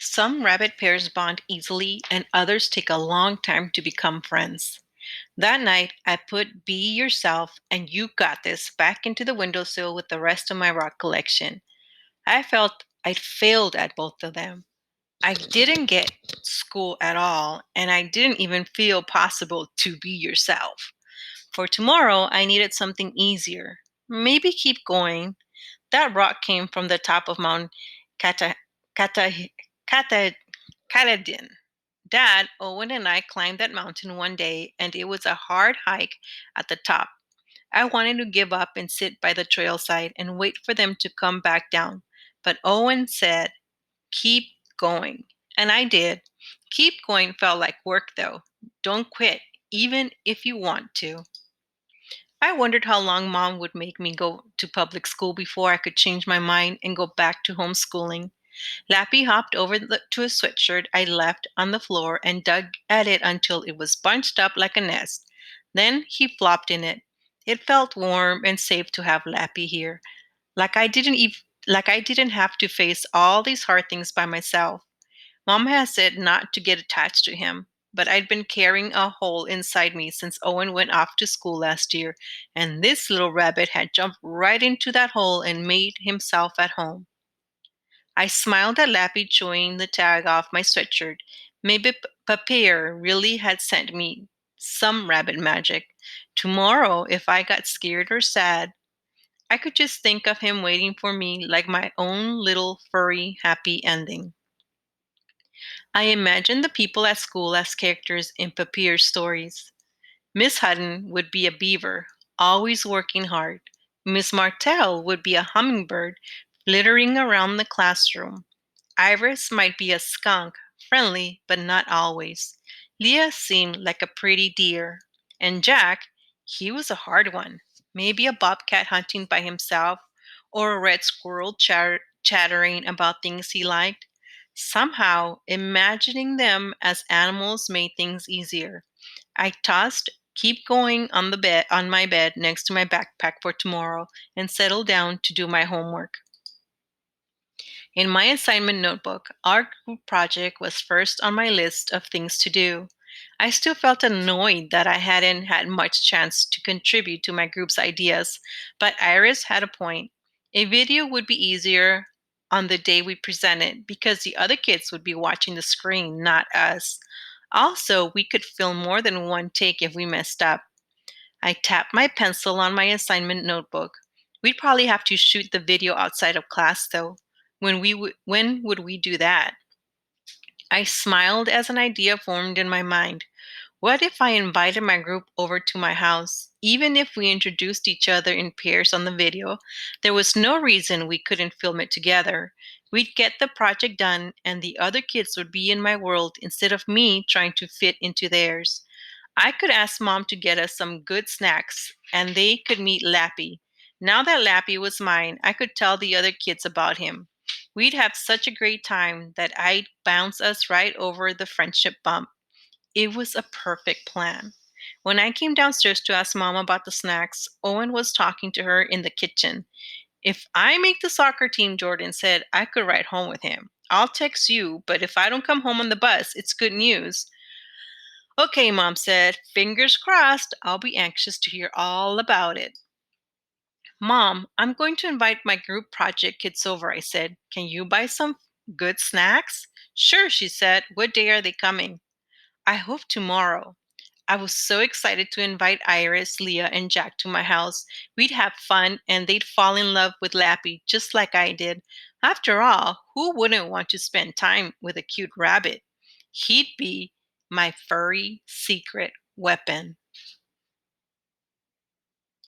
Some rabbit pairs bond easily, and others take a long time to become friends. That night, I put Be Yourself and You Got This back into the windowsill with the rest of my rock collection. I felt I'd failed at both of them. I didn't get school at all, and I didn't even feel possible to be yourself. For tomorrow, I needed something easier. Maybe keep going. That rock came from the top of Mount Kata, Kata, Kata, Katahdin. Dad, Owen, and I climbed that mountain one day, and it was a hard hike at the top. I wanted to give up and sit by the trailside and wait for them to come back down. But Owen said, keep going. And I did. Keep going felt like work, though. Don't quit, even if you want to. I wondered how long mom would make me go to public school before I could change my mind and go back to homeschooling. Lappy hopped over to a sweatshirt I left on the floor and dug at it until it was bunched up like a nest. Then he flopped in it. It felt warm and safe to have Lappy here, like I didn't have to face all these hard things by myself. Mom has said not to get attached to him, but I'd been carrying a hole inside me since Owen went off to school last year, and this little rabbit had jumped right into that hole and made himself at home. I smiled at Lappy, chewing the tag off my sweatshirt. Maybe Papier really had sent me some rabbit magic. Tomorrow, if I got scared or sad, I could just think of him waiting for me like my own little furry happy ending. I imagined the people at school as characters in Papier's stories. Miss Hutton would be a beaver, always working hard. Miss Martell would be a hummingbird, flittering around the classroom. Iris might be a skunk, friendly but not always. Leah seemed like a pretty deer. And Jack, he was a hard one. Maybe a bobcat hunting by himself, or a red squirrel chattering about things he liked. Somehow, imagining them as animals made things easier. I tossed keep going on my bed next to my backpack for tomorrow and settled down to do my homework. In my assignment notebook, our group project was first on my list of things to do. I still felt annoyed that I hadn't had much chance to contribute to my group's ideas, but Iris had a point. A video would be easier on the day we presented because the other kids would be watching the screen, not us. Also, we could film more than one take if we messed up. I tapped my pencil on my assignment notebook. We'd probably have to shoot the video outside of class, though. When would we do that? I smiled as an idea formed in my mind. What if I invited my group over to my house? Even if we introduced each other in pairs on the video, there was no reason we couldn't film it together. We'd get the project done, and the other kids would be in my world instead of me trying to fit into theirs. I could ask mom to get us some good snacks, and they could meet Lappy. Now that Lappy was mine, I could tell the other kids about him. We'd have such a great time that I'd bounce us right over the friendship bump. It was a perfect plan. When I came downstairs to ask mom about the snacks, Owen was talking to her in the kitchen. If I make the soccer team, Jordan said, I could ride home with him. I'll text you, but if I don't come home on the bus, it's good news. Okay, mom said, fingers crossed. I'll be anxious to hear all about it. Mom, I'm going to invite my group project kids over, I said. Can you buy some good snacks? Sure, she said. What day are they coming? I hope tomorrow. I was so excited to invite Iris, Leah, and Jack to my house. We'd have fun and they'd fall in love with Lappy just like I did. After all, who wouldn't want to spend time with a cute rabbit? He'd be my furry secret weapon.